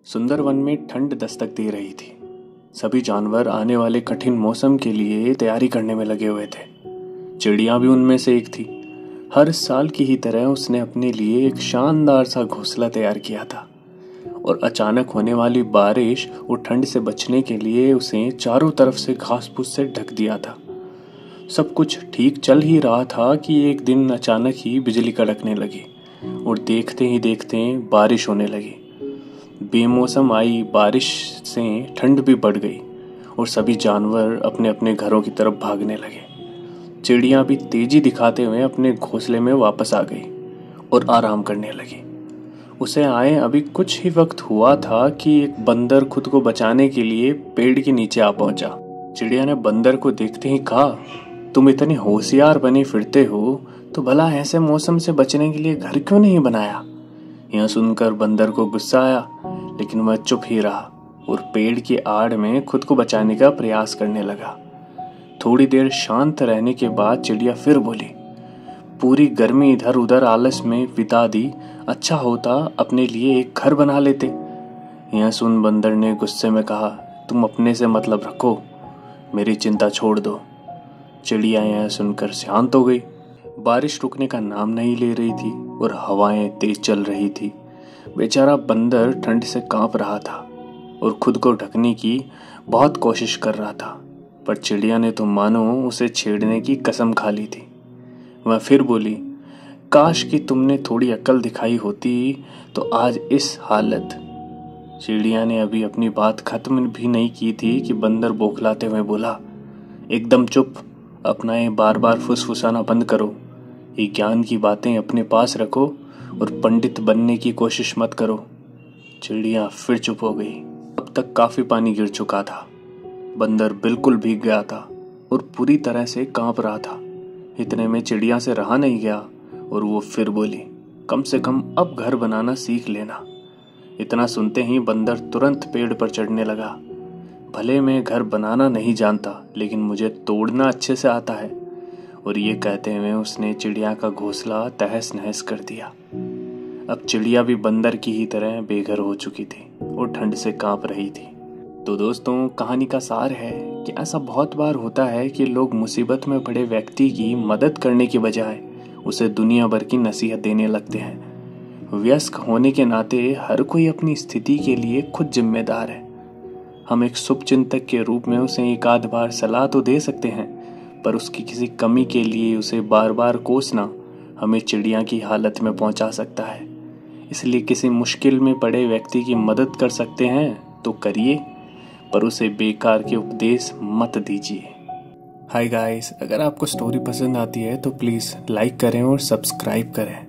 सुंदर वन में ठंड दस्तक दे रही थी। सभी जानवर आने वाले कठिन मौसम के लिए तैयारी करने में लगे हुए थे। चिड़िया भी उनमें से एक थी। हर साल की ही तरह उसने अपने लिए एक शानदार सा घोंसला तैयार किया था और अचानक होने वाली बारिश और ठंड से बचने के लिए उसे चारों तरफ से घास फूस से ढक दिया था। सब कुछ ठीक चल ही रहा था कि एक दिन अचानक ही बिजली कड़कने लगी और देखते ही देखते बारिश होने लगी। बेमौसम आई बारिश से ठंड भी बढ़ गई और सभी जानवर अपने अपने घरों की तरफ भागने लगे। चिड़िया भी तेजी दिखाते हुए अपने घोंसले में वापस आ गई और आराम करने लगी। उसे आए अभी कुछ ही वक्त हुआ था कि एक बंदर खुद को बचाने के लिए पेड़ के नीचे आ पहुंचा। चिड़िया ने बंदर को देखते ही कहा, तुम इतने होशियार बने फिरते हो तो भला ऐसे मौसम से बचने के लिए घर क्यों नहीं बनाया। यह सुनकर बंदर को गुस्सा आया, लेकिन वह चुप ही रहा और पेड़ की आड़ में खुद को बचाने का प्रयास करने लगा। थोड़ी देर शांत रहने के बाद चिड़िया फिर बोली, पूरी गर्मी इधर उधर आलस में बिता दी, अच्छा होता अपने लिए एक घर बना लेते। यह सुन बंदर ने गुस्से में कहा, तुम अपने से मतलब रखो, मेरी चिंता छोड़ दो। चिड़िया यह सुनकर शांत हो गई। बारिश रुकने का नाम नहीं ले रही थी और हवाएं तेज चल रही थी। बेचारा बंदर ठंड से कांप रहा था और खुद को ढकने की बहुत कोशिश कर रहा था, पर चिड़िया ने तो मानो उसे छेड़ने की कसम खा ली थी। वह फिर बोली, काश कि तुमने थोड़ी अक्ल दिखाई होती तो आज इस हालत। चिड़िया ने अभी अपनी बात खत्म भी नहीं की थी कि बंदर बौखलाते हुए बोला, एकदम चुप, अपना ये बार बार फुसफुसाना बंद करो। ये ज्ञान की बातें अपने पास रखो और पंडित बनने की कोशिश मत करो। चिड़िया फिर चुप हो गई। अब तक काफी पानी गिर चुका था। बंदर बिल्कुल भीग गया था और पूरी तरह से कांप रहा था। इतने में चिड़िया से रहा नहीं गया और वो फिर बोली, कम से कम अब घर बनाना सीख लेना। इतना सुनते ही बंदर तुरंत पेड़ पर चढ़ने लगा। भले मैं घर बनाना नहीं जानता, लेकिन मुझे तोड़ना अच्छे से आता है। और ये कहते हुए उसने चिड़िया का घोंसला तहस नहस कर दिया। अब चिड़िया भी बंदर की ही तरह बेघर हो चुकी थी और ठंड से कांप रही थी। तो दोस्तों, कहानी का सार है कि ऐसा बहुत बार होता है कि लोग मुसीबत में पड़े व्यक्ति की मदद करने के बजाय उसे दुनिया भर की नसीहत देने लगते हैं। वयस्क होने के नाते हर कोई अपनी स्थिति के लिए खुद जिम्मेदार है। हम एक शुभचिंतक के रूप में उसे एक आध बार सलाह तो दे सकते हैं, पर उसकी किसी कमी के लिए उसे बार बार कोसना हमें चिड़िया की हालत में पहुंचा सकता है। इसलिए किसी मुश्किल में पड़े व्यक्ति की मदद कर सकते हैं तो करिए, पर उसे बेकार के उपदेश मत दीजिए। हाय गाइस, अगर आपको स्टोरी पसंद आती है तो प्लीज़ लाइक करें और सब्सक्राइब करें।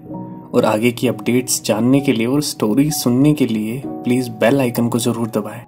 और आगे की अपडेट्स जानने के लिए और स्टोरी सुनने के लिए प्लीज़ बेल आइकन को ज़रूर दबाएं।